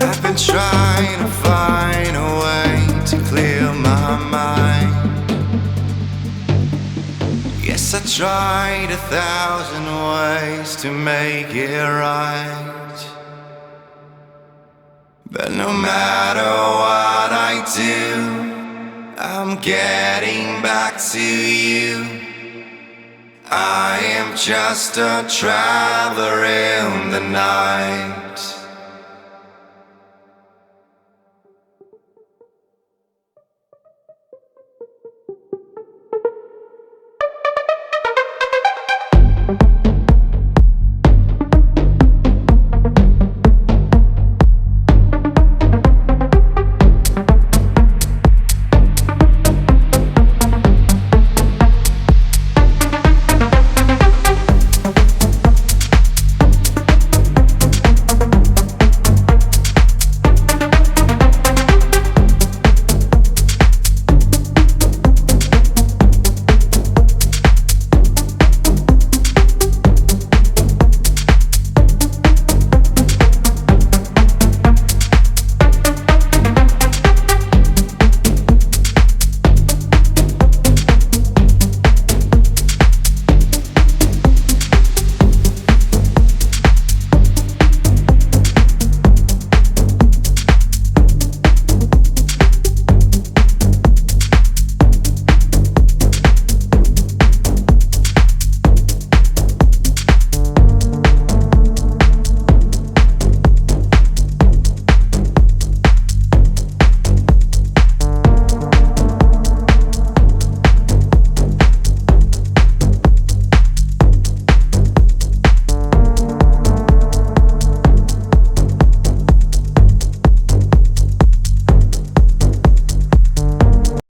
I've been trying to find a way to clear my mind. Yes, I tried 1,000 ways to make it right, but no matter what I do, I'm getting back to you. I am just a traveler in the night.